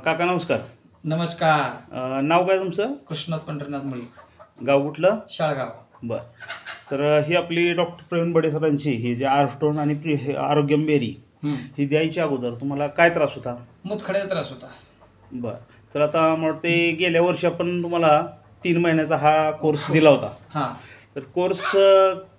काका नमस्कार. नमस्कार. नाव काय तुमचं? कृष्णात पंढरनाथ मुळी, गाव कुठलं? शाळगाव. बरं. तर ही आपली डॉक्टर प्रवीण बडे सरांची ही जे आर्स्टोन आणि आरोग्यम बेरी ही द्यायची अगोदर तुम्हाला काय त्रास होता? मुतखड्याचा त्रास होता. बरं. तर आता मला वाटते गेल्या वर्षी आपण तुम्हाला 3 महिन्याचा हा कोर्स दिला होता. हां. तर कोर्स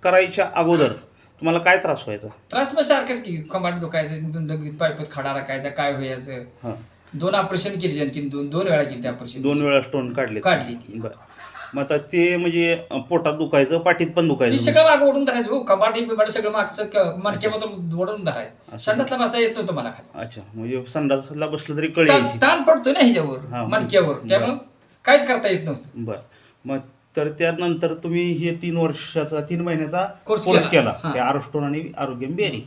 करायच्या अगोदर तुम्हाला काय त्रास व्हायचा? त्रास मग सारखंच की कंबाट दुखायचं, पायपात खडा राखायचा, काय व्हायचं. हां. 2 ऑपरेशन केली, आणखी दोन वेळा केली ते ऑपरेशन. 2 वेळा स्टोन काढली ती. बरं. मग आता ते म्हणजे पोटात दुखायचं, पाठीत पण मी दुखायचं. सगळं मागं ओढून धरायचं हो, कंबाट बिंबाट सगळं मागचं मणक्यामधून ओढून धरायचं. संडासला बसा येत नव्हतं मला खाली. अच्छा, म्हणजे संडासला बसलं तरी कळ यायची. ताण पडतो ना ह्याच्यावर, हां. मणक्यावर, त्यामुळं काहीच करता येत नव्हतं. बरं. मग तर त्यानंतर तुम्ही हे 3 महिन्याचा कोर्स कोर्स केला हां. ते आरोस्टोन आणि आरोग्यम बेरी.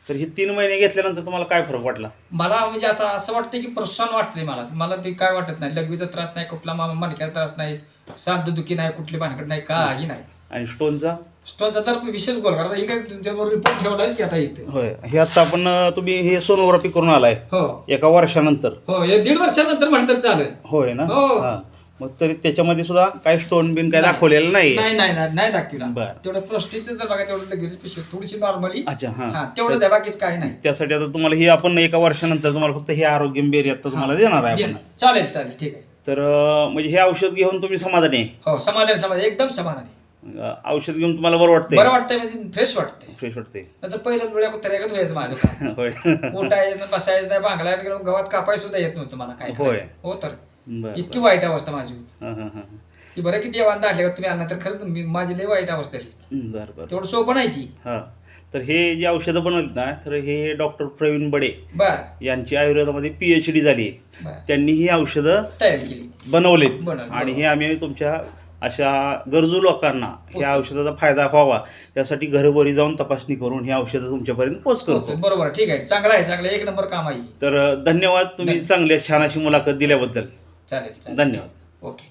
तर हे 3 महिने घेतल्यानंतर तुम्हाला काय फरक वाटला? मला म्हणजे आता असं वाटतं की प्रोत्साहन वाटते मला ते काय वाटत नाही. लघवीचा त्रास नाही, कुठला मणक्याचा त्रास नाही, सांधेदुखी नाही, कुठली भानगड नाही, काही नाही. आणि स्टोनचा? स्टोनचा तर विशेष गोल करता हे काय तुमच्याबरोबर रिपोर्ट ठेवलाच की आता इथे. होय. हे आता आपण तुम्ही हे सोनोग्राफी करून आलाय हो एका वर्षानंतर. हो, हे 1.5 वर्षानंतर म्हटलं तर चालेल. होय ना? हो. हां. मग तरी त्याच्यामध्ये सुद्धा काही स्टोन बिन काय दाखवलेलं नाही? नाही दाखवला. बरं. तेवढं प्रोस्टेटचं जर बघा, तेवढं लगेच पिशवी थोडीशी नॉर्मली. अच्छा. हां. तेवढंच आहे, बाकीच काही नाही. त्यासाठी आता तुम्हाला हे आपण एका वर्षानंतर तुम्हाला फक्त हे आरोग्यम बेरी आता तुम्हाला देणार आहे आपण. चालेल ठीक आहे. तर म्हणजे हे औषध घेऊन तुम्ही समाधानी आहे? हो, समाधान एकदम समाधानी. औषध घेऊन तुम्हाला बरं वाटतंय? बरं वाटतंय म्हणजे फ्रेश वाटतंय. फ्रेश वाटतंय. नंतर पहिलं डोळ्या कुत्र्यागत व्हायचं माझं काम. होय. उठायचं बसायचं नाही, बांगलायला गेलो गव्हात कापाय सुद्धा येत नव्हतं मला काय. होय. हो तर बरं. इतकी वाईट अवस्था माझी होती हां हां हां. की बरं किती आव्हान दाखले तुम्ही आला तर खरंच माझी लई वाईट अवस्था आहे. बरं बरं. तेवढं सोपं नाही ती. हां. तर हे जे औषधं बनवली ना, तर हे डॉक्टर प्रवीण बडे बर यांची आयुर्वेदामध्ये PhD झाली. बर त्यांनी ही औषधं तयार केली. बनवलेत बनवली. आणि हे आम्ही तुमच्या अशा गरजू लोकांना ह्या औषधाचा फायदा व्हावा यासाठी घरोघरी जाऊन तपासणी करून ही औषधं तुमच्यापर्यंत पोच करतो. बरोबर, ठीक आहे, चांगलं आहे, 1 नंबर काम आहे. तर धन्यवाद, तुम्ही चांगली छान अशी मुलाखत दिल्याबद्दल. चालेल. धन्यवाद. ओके.